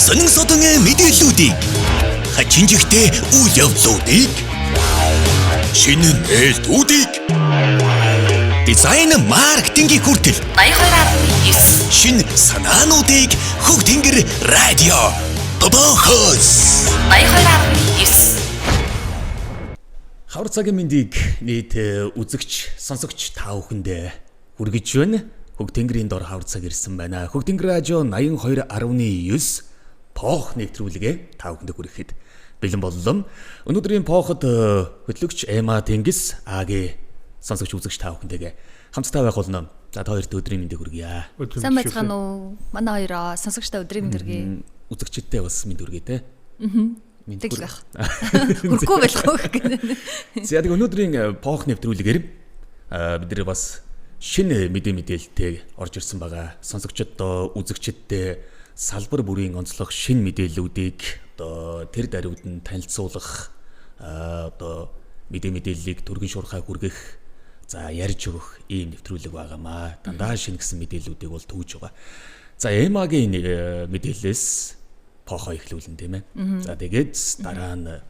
Сонин содон мэдээллүүдийг хачинжигтэй үйл явдлуудыг шинэ нээлтүүдийг дизайн маркетингийн хүртэл 82.9 шинэ санаануудыг Хөг Тэнгэр радио Бобохос 82.9 Хавар цагийн мэндийг нийт үзэгч, сонсогч та бүхэнд хүргэж байна. Хөг Тэнгэрийн дор хавар цаг ирсэн байна. Хөг Тэнгэр радио 82.9 Пох нэвтрүүлгээ та бүхэнд хүрэхэд бэлэн боллоо. Өнөөдрийн Поход хөтлөгч Эма Тэнгис Агийн сонсогч үзэгч та бүхэнтэйгээ хамтдаа байх болно. За та хоёрт өдрийн мэндийг хүргье. Сайн байцгаана уу? Манай хоёроо сонсогчтой өдрийн мэнд хүргье. Үзэгчдтэй бас мэнд хүргье те. Тэгэл байх. Хүрхгүй байх уу гэнэ. За яг өнөөдрийн Пох нэвтрүүлгээр бид нэр бас шинэ мэдээлэлтэй орж ирсэн байгаа. Сонсогчдод, үзэгчдтэй салбар бүрийн онцлог шинэ мэдээллүүдийг одоо тэр даруйд нь танилцуулах одоо мэдээллийг түргэн шуурхай хүргэх за ярьж өгөх ийм нэвтрүүлэг байгаамаа. Дандаа шинэ гэсэн мэдээллүүдийг бол төвж байгаа. За Эмагийн мэдээллээс Похоо эхлүүлэн тийм ээ. За тэгээд дараа нь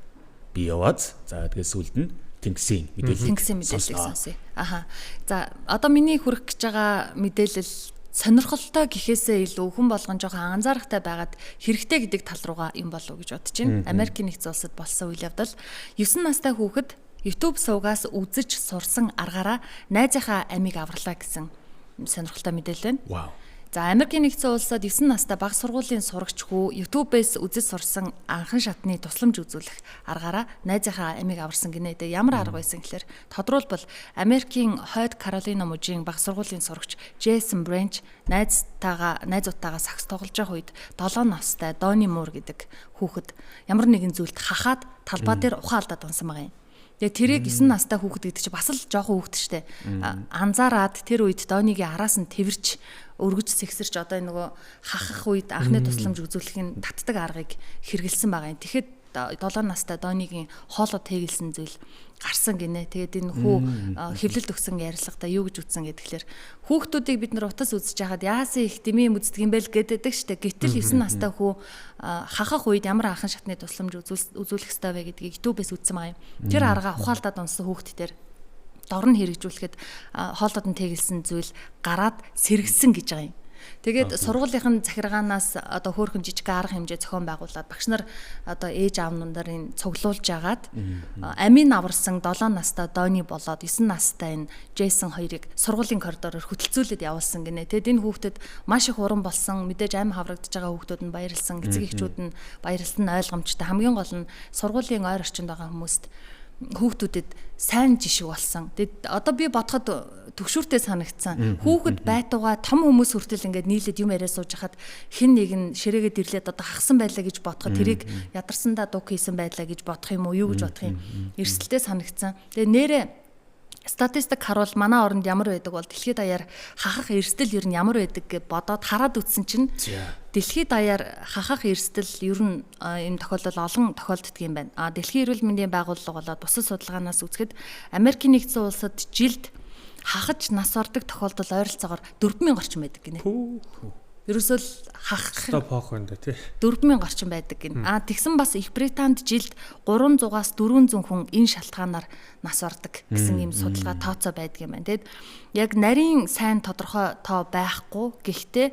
би яваад за тэгээд сүүлд нь Тэнгисийн мэдээллийг сонсъё. Аха. За одоо миний хүрэх гэж байгаа мэдээлэл сонирхолтой гэхээсээ илүү хүн болгон жоохон анзаарахтай байгаад хэрэгтэй гэдэг тал руугаа юм болов уу гэж бодож байна. Америкийн нэгдсэн улсад болсон үйл явдал 9 настай хүүхэд YouTube сувгаас үзэж сурсан аргаараа найзынхаа амийг авралаа гэсэн сонирхолтой мэдээлэл байна. Вау. За Америкийн нэгдсэн улсад 9 настай бага сургуулийн сурагч хүү YouTube-ээс үзэж сурсан анхан шатны тусламж үзүүлэх аргаараа найзынхаа амийг аварсан гинэ. Тэгээ ямар арга байсан гэхээр тодорхойлбол Америкийн Хойд Каролина мужийн бага сургуулийн сурагч Джейсон Бренч найзуудтайгаа сакс тоглож байгаа үед 7 настай Дони Муур гэдэг хүүхэд ямар нэгэн зүйлд хахаад талбай дээр ухаан алдаад унсан байгаа юм. Тэгээ тэрийг 9 настай хүүхэд гэдэг чинь бас л жоохон хүүхэд штэ. Анзаараад тэр үед Донигийн араас нь тэрвэрч өргөж сэгсэрч одоо энэ нөгөө хахах үед анхны тусламж үзүүлэхийн татдаг аргыг хэрэгэлсэн байгаа юм. Тэгэхэд 7 настай Донигийн хоолой тэгэлсэн зүйл гарсан гинэ. Тэгээд энэ хүү хэвлэлд өгсөн ярилцлагада юу гэж үтсэн гэхээр хүүхдүүдийг бид нар утас үзэж хахад яасан их дэмий юм үздэг юм бэ л гэдэг штэ. Гэтэл 9 настай хүү хахах үед ямар анхан шатны тусламж үзүүлэх ёстой вэ гэдгийг YouTube-ээс үзсэн байгаа юм. Тэр арга ухаалдаад унсан хүүхдүүдээр дорн хэрэгжүүлэхэд хоолойд нь тэгэлсэн зүйл гараад сэргсэн гэж байгаа юм. Тэгээд сургуулийн захиргаанаас одоо хөөрхөн жижиг арга хэмжээ зохион байгуулад багш нар одоо ээж аав нарын цуглуулж агаад амийн аварсан 7 настай Дони болоод 9 настай энэ Джейсон хоёрыг сургуулийн коридороор хөтөлцүүлээд явуулсан гинэ. Тэгээд энэ хүүхдэд маш их уран болсон, мэдээж амь хаврагдаж байгаа хүүхдүүд нь баярлсан, эцэг эхчүүд нь баярлсан ойлгомжтой. Хамгийн гол нь сургуулийн ойр орчинд байгаа хүмүүст хүүхдүүдэд сайн жишг болсон. Тэгээд одоо би бодоход төгшүүртэй санагдсан. Хүүхэд байтугай том хүмүүс хүртэл ингээд нийлээд юм яриа сууж хахад хэн нэг нь ширээгээд ирлээд одоо хагсан байлаа гэж бодоход тэрийг ядарсандаа дуг хийсэн байлаа гэж бодох юм уу, юу гэж бодох юм. Эрсдэлтэй санагдсан. Тэгээд нэрээ статистик харуул манай оронд ямар байдаг бол дэлхийд даяар хахах эрсдэл ер нь ямар байдаг гэж бодоод хараад үзсэн чинь дэлхийд даяар хахах эрсдэл ер нь энэ тохиолдол олон тохиолддог юм байна. Дэлхийн эрүүл мэндийн байгууллага болоод бусад судалгаанаас үзэхэд Америкийн нэгдсэн улсад жилд хахаж нас ордог тохиолдол ойролцоогоор 4000 орчим байдаг гинэ. Ерөөсөө хахах Пох байна тий. 4000 орчим байдаг гин. Тэгсэн бас Их Британд жилд 300-аас 400 хүн энэ шалтгаанаар нас ордог гэсэн ийм судалгаа тооцоо байдаг юм байна. Тэгэд яг нарийн сайн тодорхой тоо байхгүй. Гэхдээ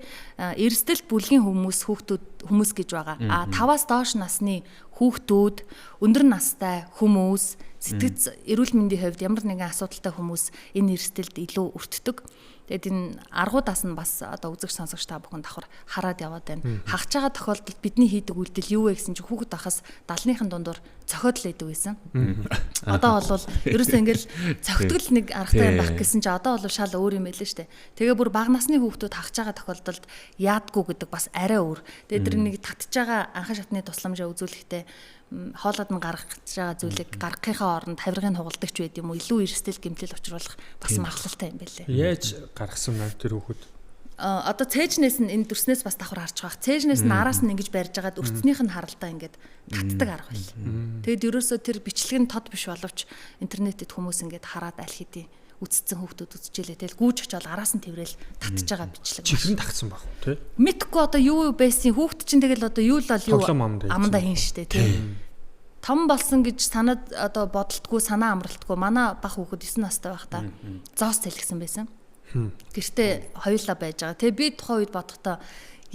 эрсдэлт бүлгийн хүмүүс гэж байгаа. 5-аас доош насны хүүхдүүд, өндөр настай хүмүүс, сэтгэц эрүүл мэндийн хувьд ямар нэгэн асуудалтай хүмүүс энэ эрсдэлд илүү өртдөг. Тэгээд энэ аргуудаас нь бас одоо үзэгч сонсогч та бүхэн давхар хараад яваад байна. Хагч байгаа тохиолдолд бидний хийдэг үйлдэл юу вэ гэсэн чинь хүүхэд ахаас 70-ын дундуур цохиод л идэв байсан. Одоо бол ерөөсөө ингээл цогтгол нэг аргатай байх гэсэн чинь одоо бол шал өөр юм байлээ штэ. Тэгээ бүр бага насны хүүхдүүд хагч байгаа тохиолдолд яадгүй гэдэг бас арай өөр. Тэгээд тэр нэг татж байгаа анхан шатны тусламжаа үзүүлэхдээ хоолойд нь гаргаж байгаа зүйлийг гаргахынхаа оронд хавиргыг хугалдагч байд юм уу илүү эрсдэл гэмтэл учруулах бас магадлалтай юм байлээ. Яаж гаргасан маа тэр хүүхэд? Одоо цээжнээс нь энэ дүрснээс бас давхар харж байгаа. Цээжнээс нь араас нь ингэж барьж агаад өртснийх нь харалтаа ингээд татдаг арга байл. Тэгэд ерөөсөө тэр бичлэг нь тод биш боловч интернетэд хүмүүс ингээд хараад аль хэдийн үцсэн хүүхдүүд үзчихлээ. Тэгэл гүүж очиод араас нь тэрэл татж байгаа бичлэг. Чихрэн тагсан баг тий. Мэдхгүй одоо юу байсан хүүхд чинь тэгэл одоо юу л бол юу амандаа хийн штэ тий. Том болсон гэж санаад одоо бодолтгүй санаа амралтгүй манай бах хүүхэд 9 настай байхдаа зоос цэлгсэн байсан. Гэртээ хоёулаа байж байгаа. Тэгээ би тухайн үед бодохдоо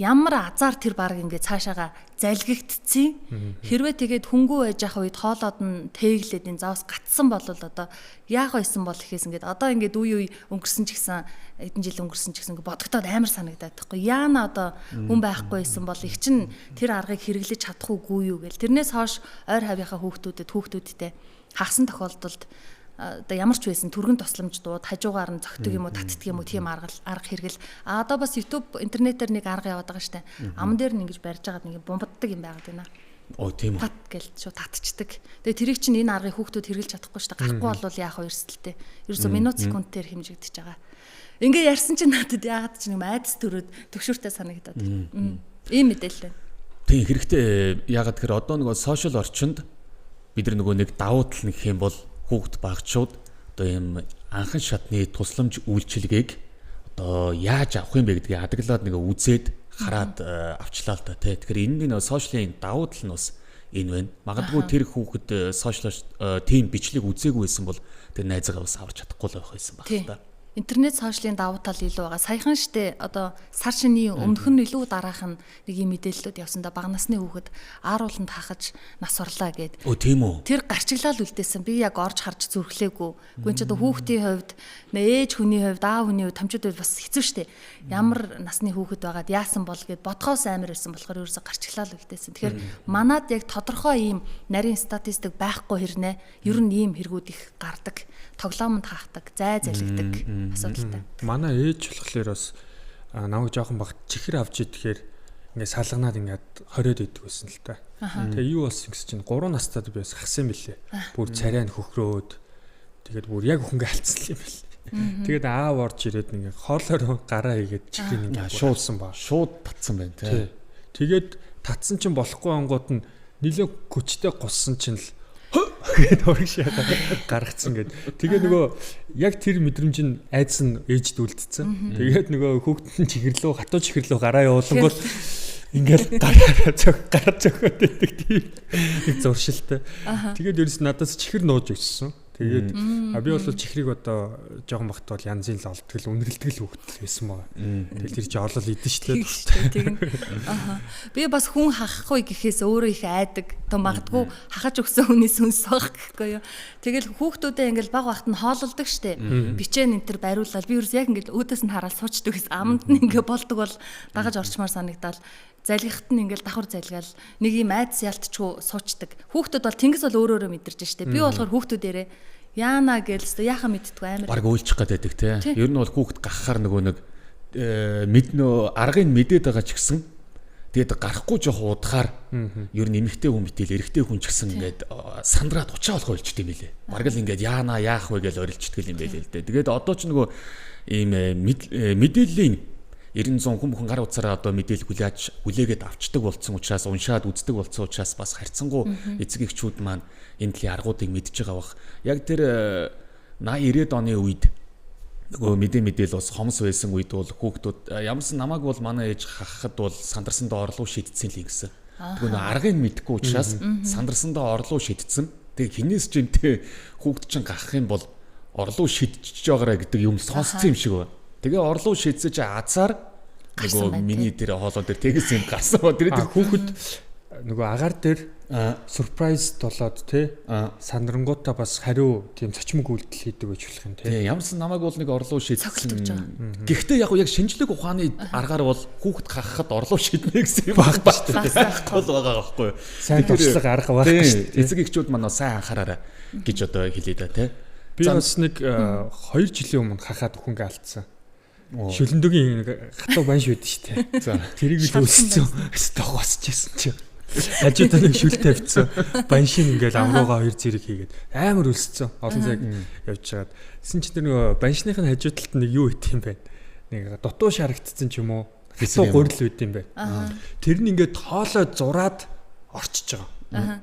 ямар азар тэр баг ингээд цаашаага залгигдцیں۔ Хэрвээ тэгээд хөнгөө байж явах үед хоолоод нь тээглээд энэ зоос гатсан бол одоо яах байсан бол гэхээс ингээд одоо ингээд үе өнгөрсөн ч гэсэн эдэн жил өнгөрсөн ч гэсэн бодогдоод амар санагдаад байхгүй. Яана одоо хүн байхгүй байсан бол их чин тэр аргыг хэрэглэж чадах уугүй юу гэл. Тэрнээс хойш ойр хавийнхаа хүүхдүүдэд хагасан тохиолдолд одоо ямар ч байсан түргэн тусламж дууд хажуугаар нь зөгтөг юм уу татдаг юм уу тийм арга хэрэгэл одоо бас YouTube интернетээр нэг арга яваад байгаа штэ ам дээр нь ингэж барьж байгаад нэг бомбддаг юм байгаад байна. Оо тийм үү. Тат гэлж шууд татчихдаг. Тэгээ тэрийг чинь энэ аргыг хүүхдүүд хэрэглэж чадахгүй штэ гарахгүй болвол яах вэ эрсдэлтэй. Ерөөсө минут секундээр хэмжигдэж байгаа. Ингээ ярьсан чинь надад яагаад ч нэг айдас төрөөд төгшөөртэй санагдаад. Ийм мэдээлэл байна. Тийм хэрэгтэй яагаад тэгэхээр одоо нөгөө сошиал орчинд бид нэг давуу тал нэг юм бол хүүхд багчууд одоо ийм анхан шатны тусламж үйлчилгээг одоо яаж авах юм бэ гэдгийг адаглаад нэг үзээд хараад авчлаа л да тий. Тэгэхээр энэ сошиалын давуу тал нь бас энэ байна. Магадгүй тэр хүүхэд сошиал тийм бичлэг үзээгүй байсан бол тэр найзаагаа бас авч чадахгүй л байх байсан баг л да. Интернет сошиалын давуу тал илүү байгаа. Саяхан штэ одоо сар шинийн өмнөх нь илүү дараах нь нэг юм мэдээлэлүүд явсандаа бага насны хүүхэд аарууланд хахаж нас орлаа гэд. Өө тийм үү. Тэр гарчиглал үлдээсэн. Би яг орж харж зүрхлээгүй. Гүн ч одоо хүүхдийн хувьд, ээж хүний хувьд, аав хүний хувьд томчууд бас хэцүү штэ. Ямар насны хүүхэд байгаад яасан бол гэд бодхоос амар байсан болохоор ерөөсө гарчиглал үлдээсэн. Тэгэхээр манад яг тодорхой ийм нарийн статистик байхгүй хэрнээ ер нь ийм хэрэгүүд их гардаг. Тоглоомонд хаахдаг, зай залгидаг асуудалтай. Манай ээж болохоор бас намайг жоохон багт чихэр авч идэхээр ингээд салганаад ингээд хориод идэг байсан л та. Тэгээ юу болсон гэсэн чинь 3 настайд би бас хасан билээ. Бүр царай нь хөхрөөд тэгээд бүр яг хөнгө алдсан юм билээ. Тэгээд аав орж ирээд ингээд хоолоор гараа хийгээд чихрийн ингээд шуудсан ба. Шууд татсан байна тий. Тэгээд татсан чинь болохгүй ангууд нь нилээ көчтэй гуссан чинь л гээд урагшаа гаргацсан гээд. Тэгээ нөгөө яг тэр мэдрэмж нь айдас нь ээжд үлдсэн. Тэгээд нөгөө хүүхэд нь чихэрлөө хатуу чихэрлөө гараа явуулангууд ингээл гараа зөгөөд байдаг тийм нэг зуршилтай. Тэгээд ерөөс надаас чихэр нууж өссөн. Тэгээд би бол чихрийг одоо жоохон багт бол янзын л олдгол үнэрлдэг л хүүхдэл байсан маа. Тэгэл тэр чи олол идэн штэ. Тэгнь. Би бас хүн хахахгүй гэхээс өөрөө их айдаг. Тэ магадгүй хахаж өгсөн хүний сүнс баг гэхгүй юу. Тэгэл хүүхдүүдээ ингээл баг багт нь хоололдог штэ. Бичээ нэнтер бариулаад би ерөөс яг ингээл өөдөөс нь хараад суучдаг гэсэн. Аманд нь ингээ болдог бол дагаж орчмаар санагдал. Залгихт нь ингээл давхар залгаал нэг юм айдас ялтчгүй суучдаг. Хүүхдүүд бол тэнгис бол өөрөө мэдэрч штэ. Би болохоор хүүхдүүдээрээ яана гэлстэ яхаа мэдтгүй амар. Бараг үйлчих гэдэг те. Ер нь бол хүүхд гахахаар нэг мэднөө аргыг мэдээд байгаа ч гэсэн тэгээд гарахгүй жоох удахаар ер нь эмэгтэй хүн битэл эрэгтэй хүн ч гэсэн ингээд сандраад учаа болох ойлчт юм билэ. Бараг л ингээд яана яах вэ гэж орилчдаг юм байлээ л дээ. Тэгээд одоо ч нөгөө ийм мэдээллийн 900 хүн гар утсаараа одоо мэдээлэл хүлээгээд авчдаг болсон учраас уншаад үздэг болсон учраас бас харьцангуй эцэг эхчүүд маань энэ төрлийн аргуудыг мэдж байгаа бах. Яг тэр 80-90-ад оны үед нөгөө мэдээлэл бас хомс байсан үед бол хүүхдүүд ямарсан намайг бол манай ээж хахад бол сандарсандаа орлоо шийдсэн л гэсэн. Тэгвэл аргыг мэдгүй учраас сандарсандаа орлоо шийдсэн. Тэг хинээс ч энэ хүүхд чинь гахах юм бол орлоо шийдчихэж байгаараа гэдэг юм сонсцсон юм шиг байна. Тэгээ орлоо шийдсэж азар нөгөө миний тэр хоолоо дээр тэгээс юм гарсан ба тэр хүүхэд нөгөө агаар дээр surprise болоод тий сандрангуудаа бас хариу тийм цочмог үйлдэл хийдэг гэж болох юм тий. Ямарсан намайг бол нэг орлоо шийдсэн. Гэхдээ яг шинжлэх ухааны аргаар бол хүүхэд хахахад орлоо шийднэ гэсэн юм баг шүү дээ. Байхгүй байгаа байхгүй юу. Сайн туршлага арга байхгүй шүү дээ. Эцэг эхчүүд маань сайн анхаараарай гэж одоо хэлээ да тий. Би бас нэг 2 жилийн өмнө хахаад хүнгээ алдсан. Шүлэндүгийн хатуу банш байдаг шүү дээ. За тэрийг л үлссэн. Стог босчихсон чи. Хажуудаа нэг шүл тавьчихсан. Баншин ингээл амруугаа 2 зэрэг хийгээд амар үлссэн. Олон цаг явж чагаад. Тэсэн чи тэр нөгөө баншныхын хажуу талд нэг юу ит юм бэ? Нэг дутуу шарагдсан ч юм уу? Хатуу гурил үүд юм бэ? Тэр нь ингээд хоолой зураад орчиж байгаа.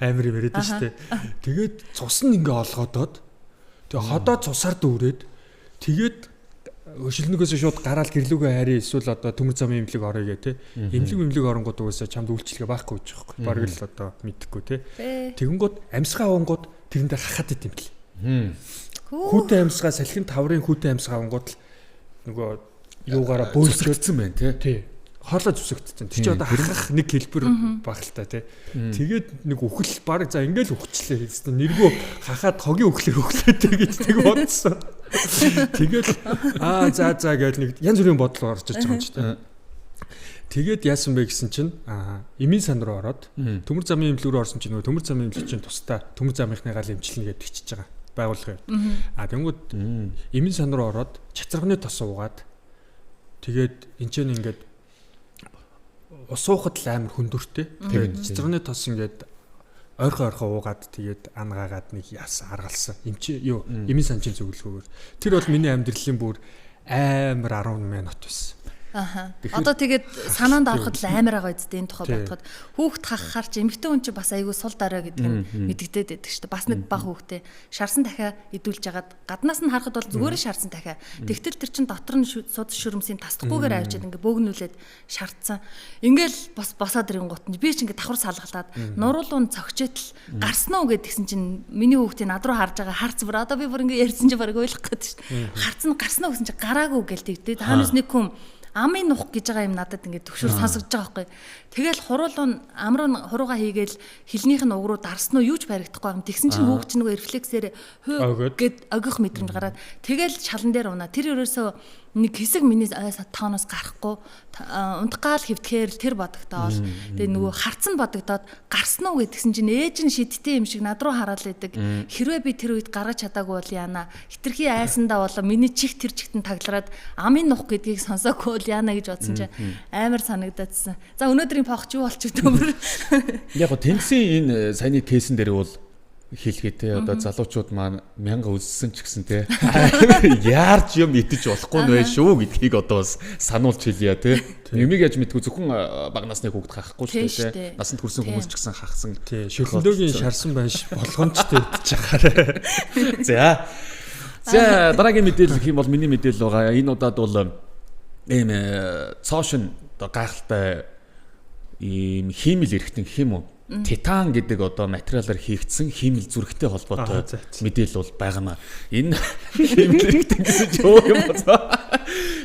Амар юм яриад шүү дээ. Тэгээд цус нь ингээ олгодод Тэгээ ходоо цусаар дүүрээд тэгээд шилнэгөөс шууд гараал гэрлүүгээ харьяа эсвэл одоо төмөр замын имлэг орё гэ тэ. Имлэг оронгууд угаасаа чамд үйлчлэгээ байхгүй гэж байгаа байхгүй. Бараг л одоо мэдхгүй тэ. Тэгэнгүүт амьсгаа уунгууд тэрэн дээр хахад идэм бэл. Хүүтэй амьсгаа салхин таврын хүүтэй амьсгаа уунгууд л нөгөө юугаараа бөөлсгдсэн байна тэ. Хоолой зүсэгдсэн. Тэр чинь одоо харах нэг хэлбэр баг л та тий. Тэгээд нэг үхэл баг за ингээл үхчлээ хэлсэн. Нэргөө хахаад хогийн үхлээ гэж тэг бодсон. Тэгээд за гэж нэг янз бүрийн бодол орж иж байгаа юм чи тий. Тэгээд яасан бэ гэсэн чинь эмийн сан руу ороод төмөр замын имлэг рүү орсон чинь нөгөө төмөр замын имлэг чинь тусдаа төмөр замынхны гал имчилнэ гэдэг бичиж байгаа байгууллага юм. Тэнгүүд эмийн сан руу ороод чацарганы тос уугаад тэгээд энэ ч ингээд усуухад л амар хүндүртэй. Тэгээд цэцэрний тос ингээд ойрхон уугаад тэгээд ангаагаад нэг яасан аргалсан. Эмийн санчин зөвлөгөөр. Тэр бол миний амьдралын бүр амар 10 минут байсан. Одоо тэгээд санаанд ороход л амар байгаа үсттэй энэ тухай бодоход хүүхд хахахаар чи эмэгтэй хүн чи бас айгүй сул дараа гэдэг нь мэддэгдээд байдаг шүү дээ. Бас нэг бага хүүхдээ шарсан дахиа идүүлж хагаад гаднаас нь харахад бол зүгээр шарсан дахиа. Тэгтэл тэр чин дотор нь судас шүрмсийн тасдахгүйгээр авчиад ингээ бөөгнүүлээд шартсан. Ингээл бас босоод ирэн гут нь би чи ингээ давхар салгалаад нуруулуун цогчээд л гарсан уу гэдгсэн чин миний хүүхдийн над руу харж байгаа харц бүр одоо би бүр ингээ ярьсан чи бараг ойлгох гээд шүү дээ. Харцсан гарсан уу гэсэн чи гараагүй гээл тэгдээ. Хаанаас нэг хүн амын нух гэж байгаа юм надад ингээд төгшөр сонсогдож байгаа байхгүй. Тэгэл хуруулуун амруу хурууга хийгээл хилнийх нь уг руу дарсан уу юу ч баригдахгүй юм. Тэгсэн чинь хүүхд чинь нөгөө рефлексээр хөө гэд огих мэдрэмж гараад тэгэл шалан дээр унаа. Тэр ерөөсөө нэг хэсэг миний тооноос гарахгүй унтгаал хөвтгээр тэр бодогдоод тэгээ нөгөө харцсан бодогдоод гарсан уу гэдгсэн чинь ээж нь шидтэй юм шиг над руу хараад идэг. Хэрвээ би тэр үед гаргаж чадаагүй бол яана. Хитрхи айсандаа болоо миний чих тэр чигтэн таглараад амын нух гэдгийг сонсоогүй бол яана гэж бодсон чинь амар санагдаадсан. За өнөөдрийн похч юу болчих төмөр. Яг го тэнцийн энэ саяны кейсэн дээр бол хэлгээд те одоо залуучууд маань 1000 үлссэн ч гэсэн те яарч юм итэж болохгүй нэ шүү гэдгийг одоо бас сануулж хэлье те. Юмыг яаж мэдгүй зөвхөн бага насны хүүхд хахахгүй шүү те. Насанд хүрсэн хүмүүс ч гэсэн хахсан. Тий. Шөлөндөөгийн шарсан байш болгоомжтой идэж чахаарай. За дараагийн мэдээлэл гэх юм бол миний мэдээлэл байгаа. Энэ удаад бол ийм цоошин одоо гайхалтай ийм хиймэл эрхтэн гэх юм уу? Титан гэдэг одоо материалаар хийгдсэн хиймэл зүрхтэй холбоотой мэдээлэл бол байгаа. Энэ хиймэл эрхтэн гэсэн ч юу юм бэ?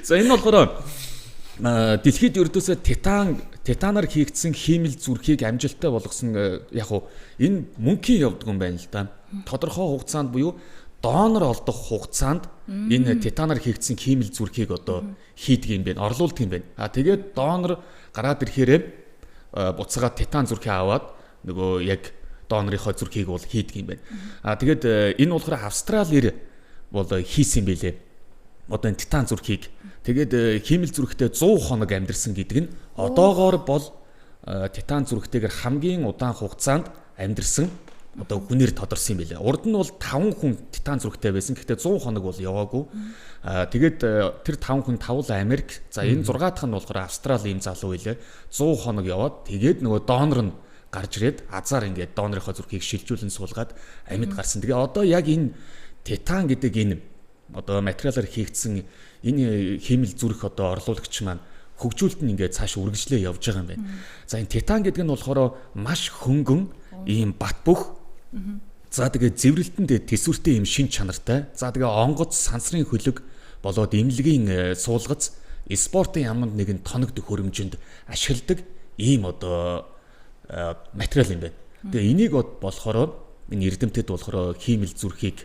За энэ болохоор дэлхийд ердөөсөө титанаар хийгдсэн хиймэл зүрхийг амжилттай болгосон яг уу энэ мөнхийн явдаг юм байна л да. Тодорхой хугацаанд буюу донор олдох хугацаанд энэ титанаар хийгдсэн хиймэл зүрхийг одоо хийдэг юм байна, орлуулдаг юм байна. Тэгээд донор гараад ирэхээрээ буцаага титан зүрхээ аваад нөгөө яг донорынхоо зүрхийг бол хийдэг юм байна. Тэгээд энэ болохоор Австралиэр бол хийсэн юм байлээ. Одоо энэ титан зүрхийг тэгээд хиймэл зүрхтэй 100 хоног амьдэрсэн гэдэг нь одоогоор бол титан зүрхтэйгээр хамгийн удаан хугацаанд амьдэрсэн одоо хүнээр тодорсон юм байлээ. Урд нь бол 5 хүн титан зүрхтэй байсан. Гэхдээ 100 хоног бол яваагүй. Тэгээд тэр 5 хүн тавл Америк. За энэ 6 дахь нь болохоор Австрали ийм залуу байлээ. 100 хоног яваад тэгээд нөгөө донор нь гарч ирээд азар ингээд донорынхоо зүрхийг шилжүүлэн суулгаад амьд гарсан. Тэгээ одоо яг энэ титан гэдэг энэ одоо материалаар хийгдсэн энэ хиймэл зүрх одоо орлуулагч маань хөгжүүлэлт нь ингээд цааш үргэлжлээ явж байгаа юм байна. За энэ титан гэдэг нь болохоор маш хөнгөн ийм бат бөх. За тэгээ зэврэлтэнд төсвөртэй ийм шин чанартай. За тэгээ онгоц сансрын хөлөг болоод имлэгийн суулгац спортын яманд нэгэн тоног төхөөрөмжөнд ашигладаг ийм одоо материал юм байна. Тэгээ энийг болохоор энэ эрдэмтэд болохоор хиймэл зүрхийг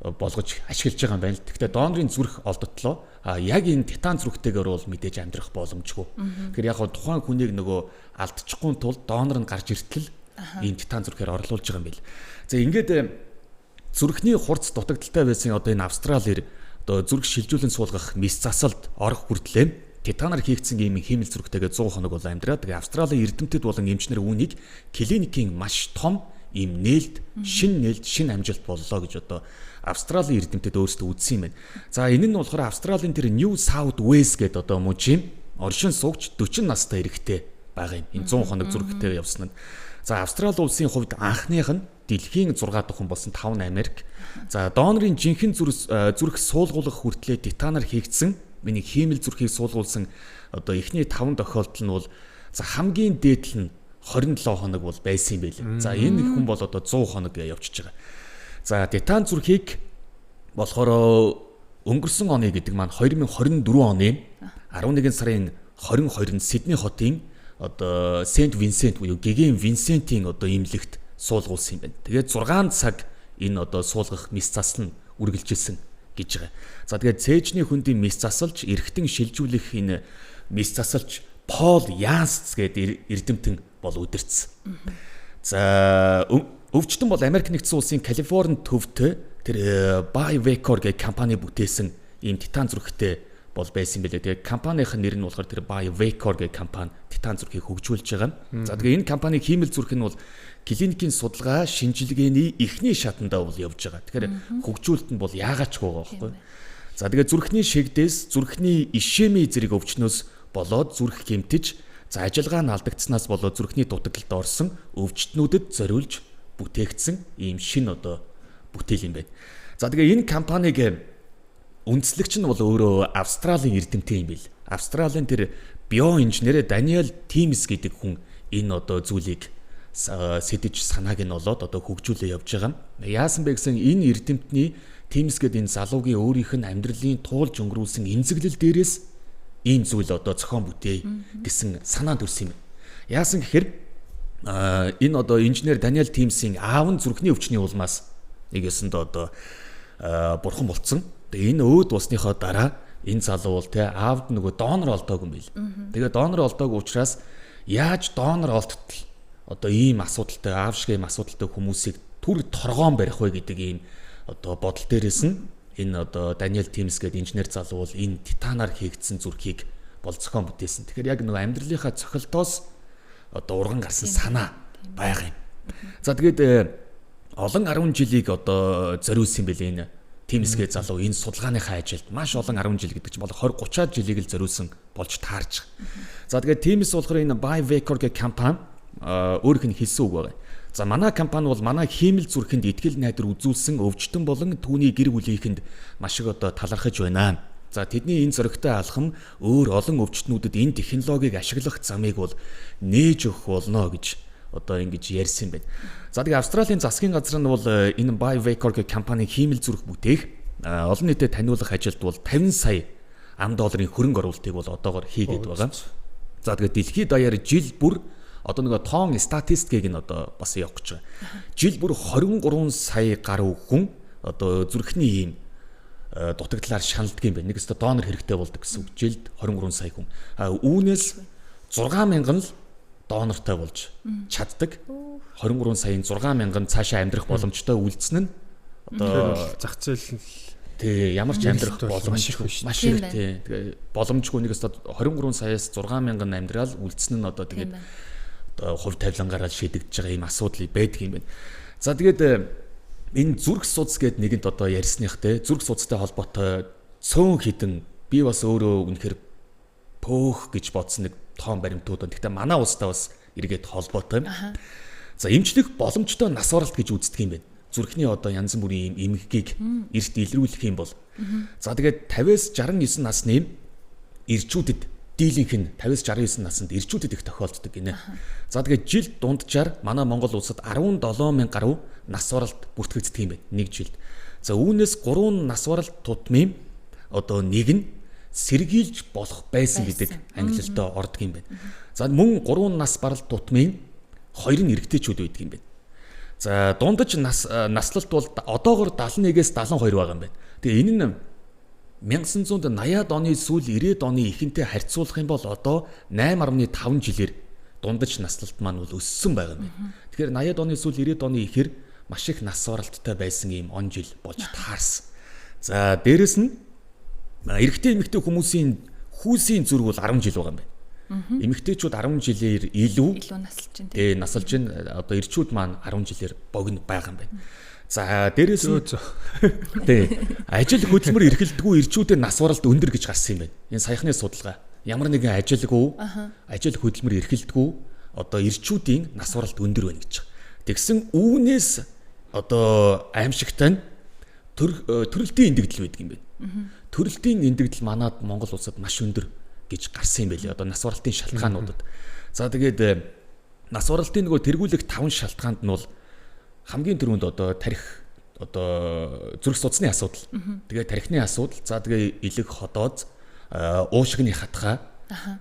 болгож ашиглаж байгаа юм байна. Гэхдээ донорын зүрх олдотлоо яг энэ титан зүрхтэйгээр бол мэдээж амьдрах боломжгүй. Тэгэхээр яг тухайн хүнийг нөгөө алдчихгүй тул донор нь гарч иртэл энэ титан зүрхээр орлуулж байгаа юм байл. За ингээд зүрхний хурц дутагдaltaй байсан одоо энэ Австралиэр одоо зүрх шилжүүлэн суулгах мис засалд орох хүртлээр титанаар хийгдсэн ийм хиймэл зүрхтэйгээ 100 хоног бол амьдраад тэгээ Австралийн эрдэмтэд болон эмчнэр үүнийг клиникийн маш том ийм нээлт шин амжилт боллоо гэж одоо Австралийн эрдэмтэд өөрсдөө үзсэн юм байна. За энэ нь болохоор Австралийн тэр New South Wales гэдэг одоо мужийн оршин суугч 40 настай эрэгтэй байгаа юм. Энэ 100 хоног зүрхтэй явсан нь. За Австрали улсын хувьд анхных нь дэлхийн 6 дахь хүн болсон 5 Америк. За донорын жинхэнэ зүрх суулгуулах хүртлээр титанаар хийгдсэн миний хиймэл зүрхийг суулгуулсан одоо эхний 5 тохиолдол нь бол за хамгийн дээдл нь 27 хоног бол байсан юм байлээ. За энэ хүн бол одоо 100 хоног явчихж байгаа. За титан зүрхийг болохоор өнгөрсөн оны гэдэг маань 2024 оны 11 сарын 22-нд Сидней хотын одоо Сент Винсент буюу Гэгэн Винсентийн одоо имлэгт суулгуулсан юм байна. Тэгээд 6 цаг энэ одоо суулгах мис засал нь үргэлжилсэн гэж байгаа. За тэгээд цээжний хөндийн мис засалж эргэтэн шилжүүлэх энэ мис засалж Пол Янс гэдэг эрдэмтэн бол удирдсан. За өвчтөн бол Америк нэгдсэн улсын Калифорни төвд тэр Biovecore гэх компани бүтээсэн ийм титан зүрхтэй бол байсан байлээ. Тэгээ компанийн нэр нь болохоор тэр Biovecore гэх компани титан зүрхийг хөгжүүлж байгаа. За тэгээ энэ компанийн хиймэл зүрх нь бол клиникийн судалгаа шинжилгээний эхний шатандаа бол явж байгаа. Тэгэхээр хөгжүүлэлт нь бол яагаач байгаа байхгүй. За тэгээ зүрхний шигдээс зүрхний ишеми зэрэг өвчнөөс болоод зүрх гэмтэж за ажиллагаа нь алдагдсанаас болоод зүрхний дутагдлалд орсон өвчтнүүдэд зориулж бүтээгдсэн ийм шин одоо бүтээл юм байна. За тэгээ энэ компаниг үндэслэгч нь бол өөрөө Австралийн эрдэмтэн юм бил. Австралийн тэр биоинженер Даниэл Тимс гэдэг хүн энэ одоо зүйлийг сэдэж санааг нь олоод одоо хөгжүүлээ явж байгаа. Яасан бэ гэсэн энэ эрдэмтний Тимс гэдэг энэ залуугийн өөрийнх нь амьдралын туулж өнгөрүүлсэн эмзэглэл дээрээс ийм зүйл одоо зохион бүтээе гэсэн санаа төрсөн юм. Яасан гэхээр энэ одоо инженер Даниэл Тимсийн аав нь зүрхний өвчний улмаас нэг ёсонд одоо бурхан болцсон. Тэгээ энэ өөд болсныхоо дараа энэ залуу бол те аавд нөгөө донор олдоог юм бил. Тэгээ донор олдоог учраас яаж донор олдтол одоо ийм асуудалтай аав шиг ийм асуудалтай хүмүүсийг түр торгоон барих вэ гэдэг ийм одоо бодол дээрээс нь энэ одоо Даниэл Тимс гэдэг инженер залуу бол энэ титанаар хийгдсэн зүрхийг бол зохион бүтээсэн. Тэгэхээр яг нөгөө амьдралынхаа цохилтоос одоо урган гарсан санаа байгаа юм. За тэгээд олон 10 жилийг одоо зориулсан юм билээ энэ Тимсгээ залуу энэ судалгааныхаа ажилд маш олон 10 жил гэдэг чинь бол 20 30-аад жилийг л зориулсан болж таарч байгаа. За тэгээд Тимс болохоор энэ Biovecore гэх компани өөрийнх нь хэлсэн үг байгаа. За манай компани бол манай хиймэл зүрхэнд итгэл найдар үзүүлсэн өвчтөн болон түүний гэр бүлийнхэнд маш их одоо талархаж байна. За тэдний энэ зөрөгтэй алхам өөр олон өвчтнүүдэд энэ технологиг ашиглах замыг бол нээж өгөх болно гэж одоо ингэж ярьсан юм байна. За тэгээ Австралийн засгийн газар нь бол энэ Biovecore гэх компаниг хиймэл зүрх бүтээх олон нийтэд таниулах ажилд бол 50 сая $50 хөрөнгө оруулалтыг бол одоогоор хийгээд байгаа. За тэгээ дэлхийд даяар жил бүр одоо нэг тоон статистикийг нь одоо бас явах гэж байгаа. Жил бүр 23 сая гаруй хүн одоо зүрхний ийм дутагдлаар шаналдаг юм байна. Нэг өстө донор хэрэгтэй болдог гэсэн үг. Жилд 23 сая хүн. Үүнээс 60000 л донортой болж чаддаг. 23 саяын 60000 цаашаа амьдрах боломжтой үлдсэн нь одоо зах зээл тий ямар ч амьдрах боломжгүй маш их тий боломжгүй нэг өстө 23 саяас 60000 амьдрал үлдсэн нь одоо тэгээд одоо хувь тавилангаараа шийдэгдэж байгаа юм асуудал байдаг юм байна. За тэгээд энэ зүрх судас гэдэг нэгэнд одоо ярьсных те зүрх судастай холбоотой цөөн хідэн би бас өөрөө үнэхээр пөөх гэж бодсон нэг тоон баримтууд. Гэхдээ манай улстай бас эргээд холбоотой юм. За эмчлэх боломжтой нас баралт гэж үздэг юм байна. Зүрхний одоо янз бүрийн юм эмгэгийг эрт илрүүлэх юм бол. За тэгээд 50-аас 69 насны эрчүүдэд дийлийнх нь 50-69 наснд эрчүүдэд их тохиолддог гинэ. За тэгээд жил дунджаар манай Монгол улсад 17000 гаруй нас баралт бүртгэгддэг юм байна нэг жилд. За үүнээс 3 нас баралт тутмын одоо нэг нь сэргийлж болох байсан гэдэг ангилалтай ордог юм байна. За мөн 3 нас баралт тутмын 2 нь эрэгтэйчүүд байдаг юм байна. За дундаж наслалт бол одоогоор 71-ээс 72 байгаа юм байна. Тэгээ энэ нь 1980-ад оны сүүл 90-ад оны ихэнтэй харьцуулах юм бол одоо 8.5 жилээр дундаж наслалт маань бол өссөн байгаа юм байна. Тэгэхээр 80-ад оны сүүл 90-ад оны ихэр маш их нас баралттай байсан ийм он жил болж таарсан. За дээрэс нь эрэгтэй эмэгтэй хүмүүсийн хүүсийн зүрх бол 10 жил байгаа юм байна. Эмэгтэйчүүд 10 жилээр илүү насалж байна. Тэгээ насалж байна. Одоо эрчүүд маань 10 жилээр богино байгаа юм байна. За дээрээс нь тий ажил хөдөлмөр эрхэлдэггүй эрчүүдийн нас баралт өндөр гэж гарсан юм байна. Энэ саяхны судалгаа. Ямар нэгэн ажилгүй ажил хөдөлмөр эрхэлдэггүй одоо эрчүүдийн нас баралт өндөр байна гэж. Тэгсэн үүнээс одоо аимшигтай нь төрөлтийн эндэгдэл байдаг юм байна. Төрөлтийн эндэгдэл манад Монгол улсад маш өндөр гэж гарсан юм байлээ. Одоо нас баралтын шалтгаануудад. За тэгээд нас баралтын нөгөө тэргүүлэх 5 шалтгаанд нь бол хамгийн түрүүнд одоо тарих одоо зүрх судасны асуудал. Тэгээд тархины асуудал. За тэгээд элэг ходооз, уушигны хатгаа.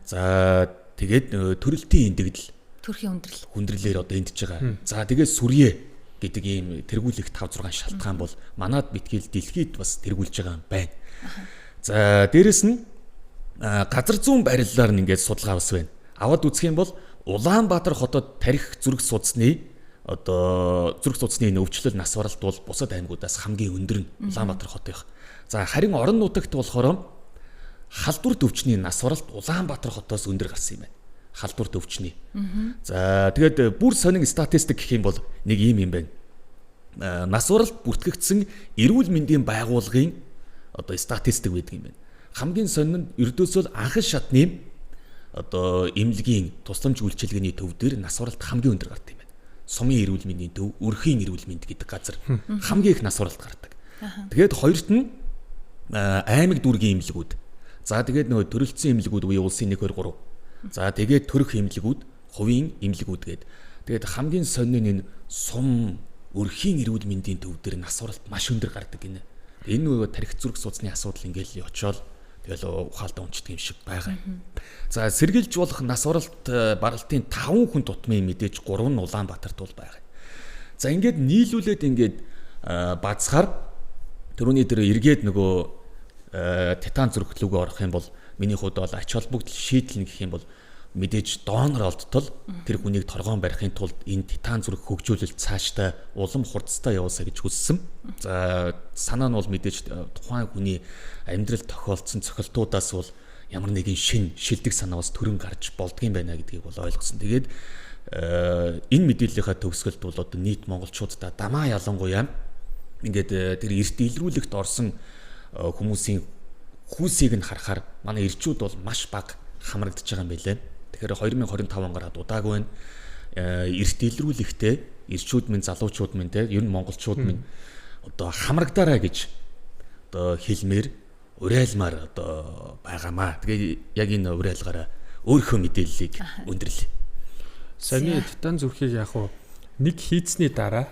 За тэгээд төрөлтийн эндэгдэл. Төрхийн хүндрэлээр одоо эндж байгаа. За тэгээд сүрье гэдэг ийм тэргүүлэх 5 6 шалтгаан бол манад битгийл дэлхийд бас тэргүүлж байгаа юм байна. За дээрэс нь газар зүүн бариллаар нь ингээд судалгаа бас байна. Аваад үзэх юм бол Улаанбаатар хотод тарих зүрх судасны одоо зүрх судасны өвчлөл нас баралт бол бусад аймагуудаас хамгийн өндөр нь Улаанбаатар хотынх. За харин орон нутагт болохоор халдвар төвчний нас баралт Улаанбаатар хотоос өндөр гарсан юм байна. Халдвар төвчний. За тэгээд бүр сонин статистик гэх юм бол нэг юм байна. Нас баралт бүртгэгдсэн эрүүл мэндийн байгууллагын одоо статистик байдаг юм байна. Хамгийн сонин нь ердөөсөө анхан шатны одоо эмнэлгийн тусламж үйлчилгээний төв дээр нас баралт хамгийн өндөр гардаг юм байна. Сумын эрүүл мэндийн төв, өрхийн эрүүл мэнд гэдэг газар хамгийн их нас баралт гардаг. Тэгээд хоёрт нь аймаг дүүргийн эмнэлгүүд. За тэгээд нөгөө төрөлцсөн эмнэлгүүд буюу улсын 1 2 3. За тэгээд төрөх эмнэлгүүд, хувийн эмнэлгүүд гээд. Тэгээд хамгийн сонин нь сум, өрхийн эрүүл мэндийн төв дээр нас баралт маш өндөр гардаг гинэ. Энэ нөгөө тарих зүрх судасны асуудал ингээл очоод тэгэл ухаалтаа унцдаг юм шиг байгаа. За сэргийлж болох нас баралтын 5 хүн тутмын мэдээж 3 нь Улаанбаатарт бол байгаа. За ингээд нийлүүлээд ингээд бацхаар түрүүний дээр эргээд нөгөө титан зүрх рүүгээ орох юм бол миний хувьд бол ач холбогдол шийдэл гэх юм бол мэдээж донор олдтол тэр хүнийг торгоон барихын тулд энэ титан зүрх хөгжүүлэлт цаашдаа улам хурцтай яваасаа гэж хүссэн. За санаа нь бол мэдээж тухайн хүний амьдрал тохиолдсон цохилтуудаас бол ямар нэгэн шин шилдэг санаа бас төрөн гарч болдгийм байна гэдгийг бол ойлгосон. Тэгээд энэ мэдээллийнхаа төгсгөлд бол одоо нийт монголчуудаа дамаа ялангуяа ингээд тэр эрт илрүүлэгт орсон хүмүүсийн хүүсийг нь харахаар манай ирчүүд бол маш бага хамрагдаж байгаа юм билээ. Тэгэхээр 2025 онгороод удаагүй байна. Эрт илрүүлэгтээ ирчүүд минь залуучууд минь те ер нь монголчууд минь одоо хамрагдаарай гэж одоо хэлмээр урайлмаар одоо байгаамаа. Тэгээ яг энэ урайлгаараа өөрийнхөө мэдээллийг өндөрлөө. Саяны титан зүрхийг яг хуу нэг хийцний дараа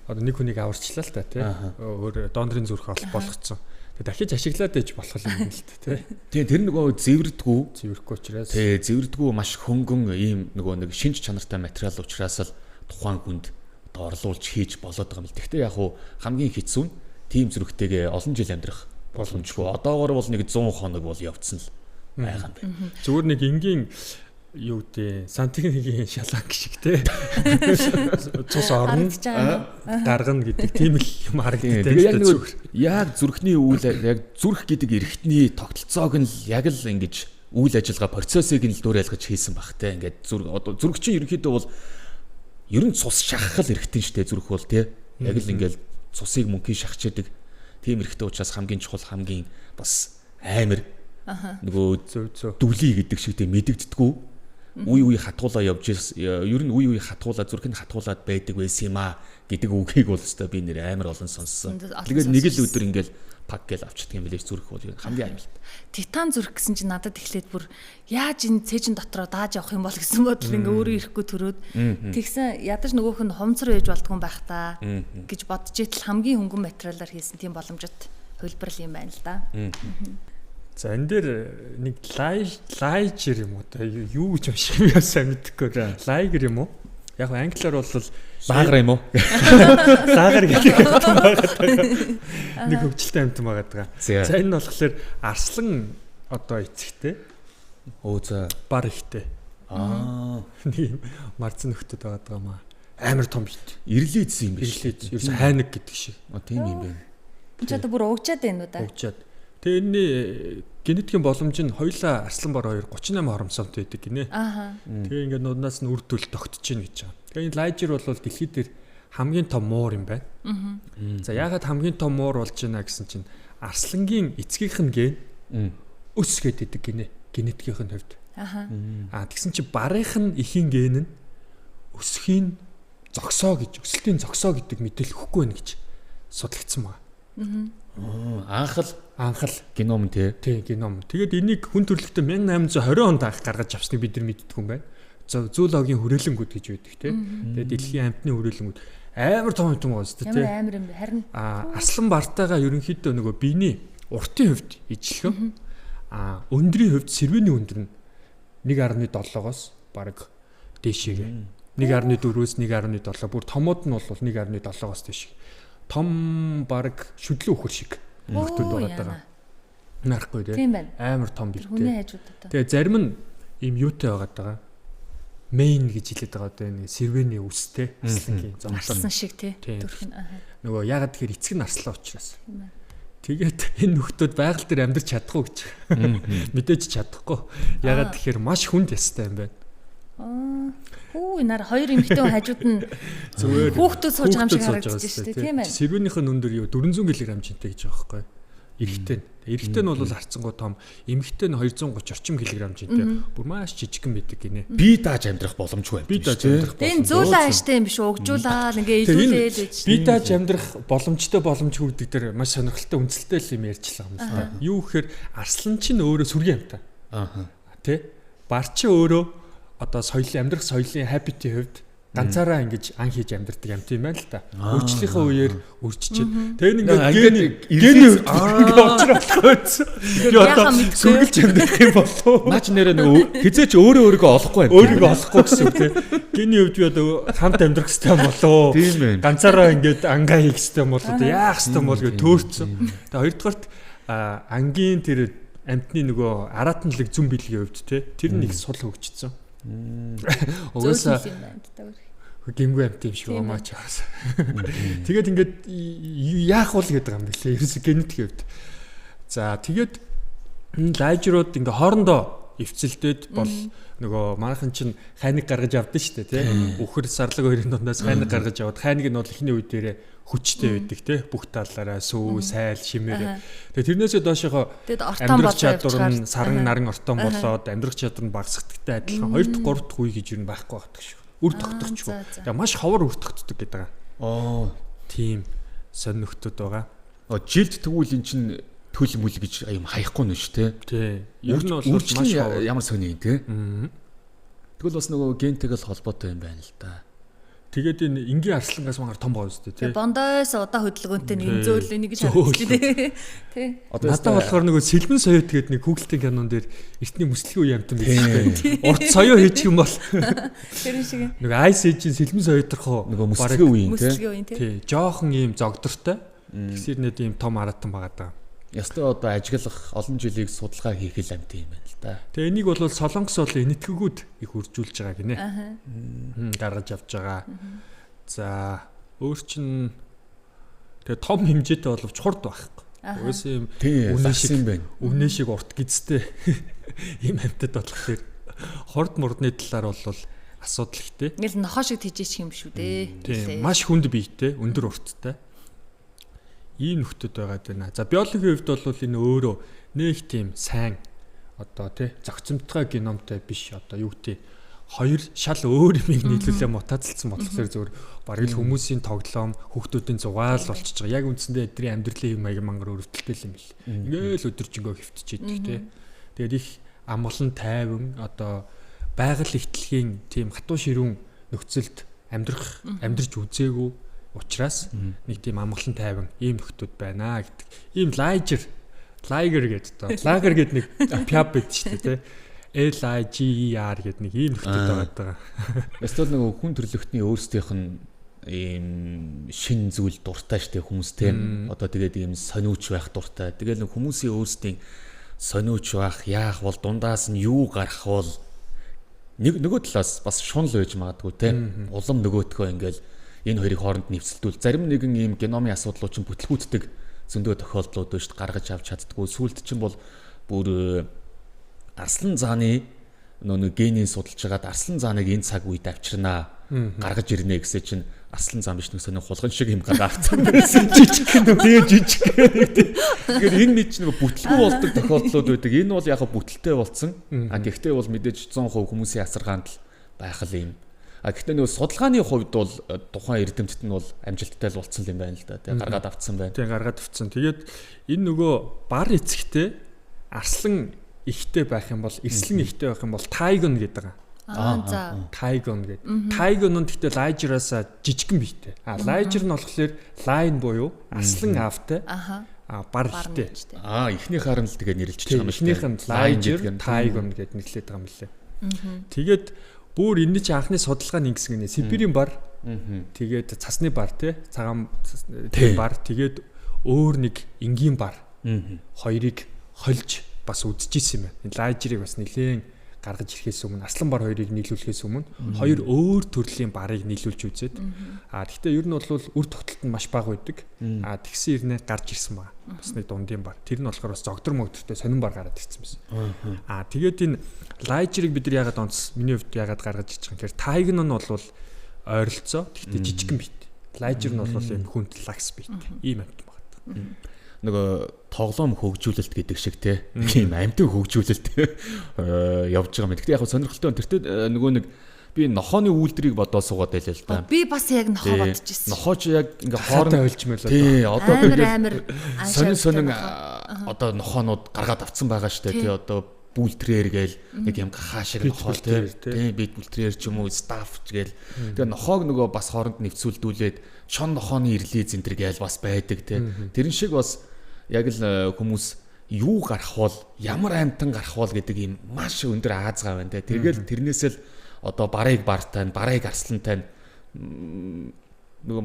одоо нэг хүнийг аварчлаа л та тий. Өөр донорын зүрх болгоцсон. Дахиж ашиглаад ээж болох юм л дээ тий. Тэр нөгөө зэвэрдгүй учраас тий зэвэрдгүй маш хөнгөн ийм нөгөө нэг шинж чанартай материал учраас л тухайн хүнд одоо орлуулж хийж болоод байгаа юм л. Гэхдээ яг хуу хамгийн хэцүү нь тийм зүрхтэйгээ олон жил амьдрах боломжгүй. Одоогоор бол нэг 100 хоног бол явцсан л байгаа юм байна. Зүгээр нэг энгийн юу гэдэг сантехникийн шаланг шиг те цус орно даргана гэдэг тийм л юм харагддаг. Яг зүрхний үйл яг зүрх гэдэг эрхтний тогтолцоог нь яг л ингэж үйл ажиллагаа процессыг нь л дөөр ялгаж хийсэн баг те. Ингээд зүрх чинь ерөнхийдөө бол ер нь цус шахах л эрхтэн штэ зүрх бол те. Яг л ингээд цусыг мөнхийн шахчихдаг. Тийм эрхтэй учраас хамгийн чухал хамгийн бас амар нөгөө дүлий гэдэг шиг те мэдэгддэггүй. Үе хатгуулаа явж ер нь үе хатгуулаа зүрх нь хатгуулаад байдаг байсан юм аа гэдэг үгийг бол өстой би нэр амар олон сонссон. Тэгээд нэг л өдөр ингээл пак гэл авчдаг юм билээ зүрх бол хамгийн амжилт. Титан зүрх гэсэн чинь надад эхлээд бүр яаж энэ цээжин дотроо дааж явах юм бол гэсэн бодол ингээ өөрөө ирэхгүй төрөөд тэгсэн ядаж нөгөөх нь хумцар ээж болдгоо байх та гэж бодож итэл хамгийн хөнгөн материалаар хийсэн тийм боломжит хөлбөрлөл юм байна л да. За энэ дээр нэг лайжер юм уу та юу гэж унших юм яа сайн мэдэхгүй. Лайгер юм уу? Яг англиар бол лагер юм уу? Лагер гэдэг юм байна. Нэг хөвчлөлтэй амтан байгаа. За энэ нь болохоор арслан одоо эцэгтэй. За бар ихтэй. Нэг марцсан нөхдөд байгаа маа. Амар том бит. Ирлээдсэн юм биш. Ирлээд. Ерөөс хайнаг гэдэг шиг. Тийм юм байна. Энд ч одоо бүр угчаад байна уу да? Угчаад. Тэгээ энэ генетикийн боломж нь хоёулаа арслан бар 2 38 хоромсонд байдаг гинэ. Тэгээ ингээд нуднаас нь үр дүл тогтож гин гэж байгаа. Тэгээ энэ лайжер бол дэлхийд дээр хамгийн том муур юм байна. За яагаад хамгийн том муур болж байна гэсэн чинь арслангийн эцгийнх нь ген өс гэдэг гинэ. Генетикийн хувьд. Тэгсэн чинь барынх нь ихийн ген нь өсөхийн зогсоо гэж өсөлтийн зогсоо гэдэг мэдээлэл өгөхгүй байна гэж судлагдсан байна. Анхал геном тий геном. Тэгээд энийг хүн төрөлхтөн 1820 онд анх гаргаж авсныг бид нар мэддэг юм байна. Зөөлогийн хүрээлэнгүүд гэж байдаг тий. Тэгээд дэлхийн амьтны хүрээлэнгүүд амар том юм гоос тий. Амар юм харин арслан бартаага ерөнхийдөө нөгөө биений уртын хувьд ижлэхэн өндрийн хувьд сэрвэний өндөр нь 1.7-оос бараг дээшээгээ 1.4-өөс 1.7 бүр томууд нь бол 1.7-оос дээш. Том бараг шүдлэн үхэр шиг нөхдөд байгаа. Нарахгүй тий. Амар том битээ. Тэгээ зарим нь ийм юутай байгаад байгаа. Мейн гэж хэлээд байгаа одоо энэ сэрвэний үстэй арслангийн зомлон шиг тий. Төрх нь нөгөө ягаад тэгэхээр эцэг нь арслаа учраас. Тэгээд энэ нөхдүүд байгаль дээр амьдарч чадахгүй гэж мэдээж чадахгүй. Ягаад тэгэхээр маш хүнд ястай юм байна. Нар хоёр эмэгтэй хажууд нь зүгээр хүүхдүүд сууж байгаа юм шиг харагдаж байна шүү дээ тийм ээ. Сэрвэнийх нь өндөр юу 400 кг хэмжээтэй гэж байгаа байхгүй. Эрэгтэй. Эрэгтэй нь бол харцсангуу том, эмэгтэй нь 230 орчим кг хэмжээтэй. Бүр маш жижигхэн байдаг гинэ. Би дааж амьдрах боломжгүй байна. Би дааж амьдрах. Энэ зөөлөн ааштай юм биш угжуулаад ингээ илүүлээл гэж. Би дааж амьдрах боломжгүй гэдэг дээр маш сонирхолтой үнэлэлтэй юм ярьжлаа юм л да. Юу гэхээр арслан чинь өөрөө сүргийн амтаа. Тэ? Бар чи өөрөө одоо амьдрах соёлын habit-ийн хувьд ганцаараа ингэж ан хийж амьдрдаг амт юм байна л да. Өөрчлөлийнхөө үеэр өөрчичээд. Тэгээ ингээд гений очролгойц. Би одоо сүргэлж амьдрах юм болов. Наач нэрээ нэг хизээч өөрийгөө олохгүй байна. Өөрийгөө олохгүй гэсэн үг тийм. Гений хувьд би одоо хамт амьдрах хэрэгтэй юм болов. Тийм ээ. Ганцаараа ингээд ангаа хийх хэрэгтэй юм болов. Яах хэрэгтэй юм бол гэж төөрцөн. Тэгээ хоёрдугаарт ангийн тэр амтны нөгөө аратналыг зүн билгийн хувьд тэр нэг сул хөгжсөн. Угаасаа гимгүй амт юм шиг омаач хаас. Тэгээд ингээд яах вэ гэдэг юм бэлээ. Ерөөсө генетик хувьд. За тэгээд лайжрууд ингээ хоорондоо эвцэлдээд бол нөгөө манайхан чинь хайныг гаргаж авдсан шүү дээ тий. Үхэр сарлаг хоёрын дундаас хайныг гаргаж аваад хайныг нь бол эхний үе дээрээ хүчтэй байдаг тий. Бүх талаараа сүү, сайл, шимээр. Тэгээд тэрнээсээ доошоо амьдрах чадвар нь саран наран ортон болоод амьдрах чадвар нь багасгдагтай адилхан 2 дахь 3 дахь үе гэж юу байхгүй байдаг шүү. Үр тогтчихгүй. Тэгээд маш ховор үр тогтдог гэдэг байгаа. Тийм сонь нөхдөд байгаа. Жилд тэгвэл эн чинь төл мүл гэж юм хаяхгүй нь шүү тий. Ер нь бол маш ямар сони юм тий. Тэгвэл бас нөгөө гентэйг л холбоотой юм байна л да. Тэгээд энэ энгийн арслангаас магаар том байгаа шүү дээ тий. Бондоос удаа хөдөлгөөнтэй нэг зөөлөө нэг гэж харагдчих тий. Надад болохоор нөгөө сэлбэн соёот гэдэг нэг Google-ийн канон дээр эртний мөслөгийн үе амтан байсан. Урт соёо хийчих юм бол тэр шиг. нөгөө Ice Age-ийн сэлбэн соёоторхоо нөгөө мөслөгийн үе тий. Жоохон ийм зогдортой. Тэгсэр нэг ийм том аратан байгаа даа. Ястай одоо ажиглах олон жилийг судалгаа хийх л амт юм байна л да. Тэгээ энийг бол Солонгос бол энэтхэгүүд их үржүүлж байгаа гинэ. Гаргаж авч байгаа. За өөр чин тэгээ том хэмжээтэй боловч хурд байхгүй. Угсаа юм үнэ шиг урт гизтэй ийм амтад болохоор хурд мурдны талаар бол асуудал ихтэй. Ингээл нохоо шиг тийжээчих юм шүү дээ. Тийм маш хүнд биетэй, өндөр урттай. Ийм нөхдөд байгаад байна. За биологийн хувьд бол энэ өөрөө нэг тийм сайн одоо тий зохицомтгой геномтой биш одоо юу гэдэг хоёр шал өөр юм нийлүүлээ мутацлцсан болохоор зөвөр бараг л хүмүүсийн тоглоом хүүхдүүдийн зугаал болчихж байгаа. Яг үндсэндээ эдний амьдралын юм аяг мангар өрөвдөлтэй юм бэл. Ингээл өдөржингөө хөвтчихэдэг тий. Тэгээд их амгалан тайван одоо байгаль ихтлэгийн тийм хатуу ширүүн нөхцөлд амьдрч үзээгүй учраас нэг тийм амгалан тайван ийм нөхдүүд байна гэдэг. Ийм Liger гэдэг тоо. Lager гэдэг нэг пяб байд шүү дээ, тэ. LIGER гэдэг нэг ийм нөхдүүд байгаа. Эсвэл нөгөө хүн төрлөختний өөрсдийнх нь ийм шин зүйл дуртай шүү дээ хүмүүс тэ. Одоо тэгээд ийм сониуч байх дуртай. Тэгээд нэг хүмүүсийн өөрсдийн сониуч байх, яах бол дундаас нь юу гарах бол нөгөө талаас бас шунал байж магадгүй тэ. Улам нөгөөтгөө ингээл энэ хоёрыг хооронд нэвсэлдүүл. Зарим нэгэн ийм геномын асуудлууд чинь бүтлгүүддэг зөндөө тохиолдлууд байна шүү дээ, гаргаж авч чаддгүй. Сүүлд чинь бол бүр арслан зааны нөгөө генийн судалж байгаад арслан зааныг энэ цаг үед авчирнаа, гаргаж ирнэ гэсэн чинь арслан зам биш нэг сонио хулган шиг юм гадаа авцсан байсан. Жижиг нөө жижиг. Тэгэхээр энэ нэг чинь бүтлгүй болдог тохиолдлууд байдаг. Энэ бол яг бүтэлтэй болцсон. А гэхдээ бол мэдээж 100% хүмүүсийн асаргаанд л байх л юм Гэхдээ нөгөө судалгааны хувьд бол тухайн эрдэмтэд нь бол амжилттай л болцсон юм байна л да. Тэгээ гаргаад авцсан байна. Тэгээ гаргаад авцсан. Тэгээд энэ нөгөө бар эцэгтэй арслан ихтэй байх юм бол эрслэн ихтэй байх юм бол тайгон гэдэг байгаа. За. Тайгон гэдэг. Тайгон нь гэхдээ лайжераас жижигэн бийтэй. Лайжер нь болохоор лайн буюу арслан аавтай. Бар ихтэй. Эхнийхээр нь л тэгээ нэрлэж байгаа юм шиг. Эхнийх нь лайжер, тайгон гэдэг нэрлээд байгаа юм лээ. Тэгээд бүр энэ чи анхны судалгаа нь ингэсэн гинэ. Сибирийн бар. Тэгээд цасны бар тий. Цагаан бар. Тэгээд өөр нэг энгийн бар. Хоёрыг хольж бас үдчихсэн юм байна. Энэ лайжерыг бас нэлээд гаргаж ирэхээс өмнө арслан бар хоёрыг нийлүүлэхээс өмнө хоёр өөр төрлийн барыг нийлүүлж үзээд гэхдээ ер нь бол үр тогтолт нь маш бага байдаг. Тэгсэн ирнэ гарч ирсэн байна. Бас нэг дундын бар. Тэр нь болохоор бас зогдор мөгдөртэй сонин бар гараад ирсэн байсан. Тэгээд энэ лайжерыг бид нар ягаад миний хувьд ягаад гаргаж иж байгаа юм гэхээр тайгн нь бол ойролцоо. Гэхдээ жижигхэн бит. Лайжер нь бол энэ хүнд лакс бит. Ийм амт байна. Нөгөө тоглоом хөгжүүлэлт гэдэг шиг те ийм амьтан хөгжүүлэлт явж байгаа юм. Гэхдээ яг сонирхолтой өнтертэй нөгөө нэг би нохооны үйлдвэрийг бодоод суугаад байлаа л да. Би бас яг нохоо бодож ирсэн. Нохоо ч яг ингээ хоорондоо ойлж мэлээ. Тий, одоо амар сонин одоо нохоонууд гаргаад авцсан байгаа штэ тий одоо бүлтрээр гээл нэг юм хаашиг нохоо тий бит бүлтрээр ч юм уу стаф гээл тэгээ нохоог нөгөө бас хооронд нэвцүүлдүүлээд шон нохооны ирлиз энэ төр гээл бас байдаг тий тэрэн шиг бас яг л хүмүүс юу гарах бол ямар амтан гарах бол гэдэг юм маш өндөр аазгаа байна тий тэргээл тэрнээс л одоо барыг бартай барыг арслантай нөгөө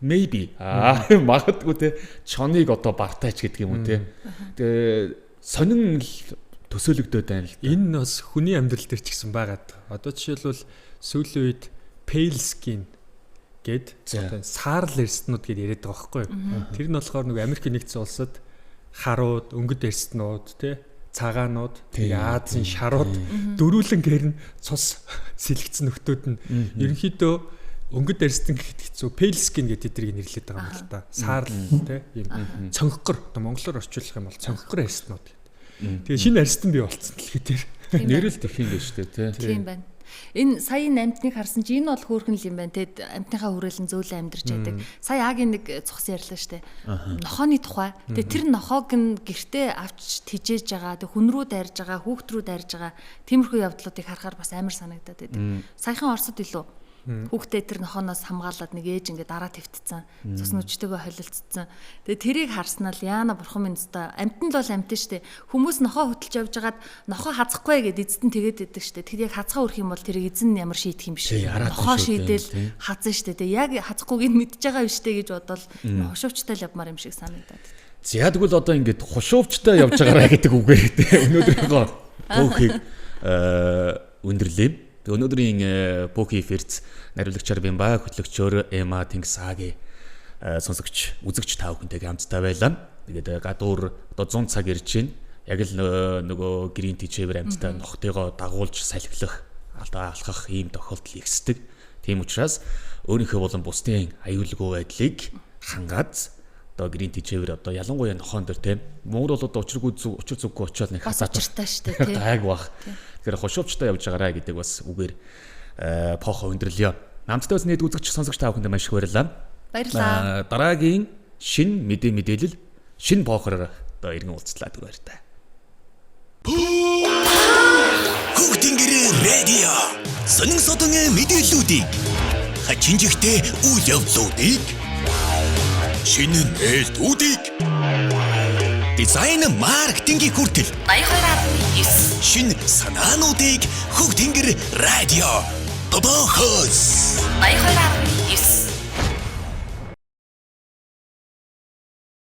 maybe магадгүй тий чоныг одоо бартаач гэдэг юм уу тий тэгээ сонин төсөөлөгдөд байна л. Энэ бас хүний амьдрал дээр ч гэсэн байгаад. Одоо жишээлбэл сүүлийн үед pale skin гэд саарл эрстнүүд гэж яриад байгаа байхгүй юу? Тэр нь болохоор нөгөө Америк нэгдсэн улсад харууд, өнгөд эрстнүүд, тий, цагаанууд, Азийн шарууд дөрүүлэн гэрн цус сэлгэцэн нөхдүүд нь ерөнхийдөө өнгөд эрстэн гэдэг хэцүү pale skin гэдэг эдрийг нэрлэдэг байгаа юм л да. Саарл тий, ийм цонхгор одоо монголоор орчуулах юм бол цонхгор эрстнүүд. Тэгээ шинэ арстан бий болцсон л хэтэр. Нэрэл тэх юм биш үү те. Тийм байна. Энэ саяын амтныг харсан чи энэ бол хөөрхөн л юм байна те. Амтныхаа хүрээлэн зөөлөн амьдарч байдаг. Сая агийн нэг цус ярьлаа штэ. Нохооны тухай. Тэгээ тэр нохоог нь гэртээ авч тижээж байгаа. Тэг хүн рүү дайрж байгаа, хүүхд рүү дайрж байгаа. Тиймэрхүү явдлуудыг харахаар бас амар санагдаад байдаг. Саяхан Оросд илүү хүүхдээ тэр нохооноос хамгаалаад нэг ээж ингээд дараа твтцсан. Цус нүчтэйгөө холилцсон. Тэгээ тэрийг харснаа л яана бурхан минь өстой. Амтнд бол амтэн штэ. Хүмүүс нохоо хөтөлж явж хагаад нохоо хазахгүй гэд эзэд нь тэгээд идэг штэ. Тэр яг хазгаа өрөх юм бол тэр эзэн ямар шийдэх юм биш. Нохоо шийдэл хазан штэ. Тэгээ яг хазахгүйг нь мэдж байгаа биш тэ гэж бодвол хошуувчтай л явмаар юм шиг санагдаад. За тэгвэл одоо ингээд хошуувчтай явж байгаараа гэдэг үгээр өнөөдрийнхөө бүхийг өндөрлөе. Өнөөдрийн Поки Ферц нариулагчаар Бямба хөтлөгчөөр Эма Тэнгсагийн сонсогч үзэгч та бүхэнтэйгээ хамтдаа байлаа. Тэгээд гадуур одоо 100 цаг ирж байна. Яг л нөгөө Green Tea-ээр хамтдаа нохтойгоо дагуулж салхилах, алдаа алхах ийм тохиолдол ихсдэг. Тийм учраас өөрийнхөө болон бусдын аюулгүй байдлыг хангаад одоо Green Tea-ээр одоо ялангуяа нохоон дээр тийм Монгол бол одоо учир зүггүй очиод нэг хасаатай шүү дээ тийм. Гайг бах. Тэгэхээр хошуувчтай явж байгаараа гэдэг бас үгээр похо өндөрлөё. Намттай бас нийт үзэгч сонсогч та бүхэнд маш их баярлалаа. Баярлалаа. Дараагийн шин мэдээлэл шин похороор одоо иргэн уулзлаа түр баяртай. Хүүхдийн радио сонин содон мэдээллүүдийг хачинжигтэй үйл явдлуудыг шинэн ээлтүүдийг дизайн маркетингийн хүртэл 82.9 шин санаануудыг Хүүхдийн радио Тобохос 82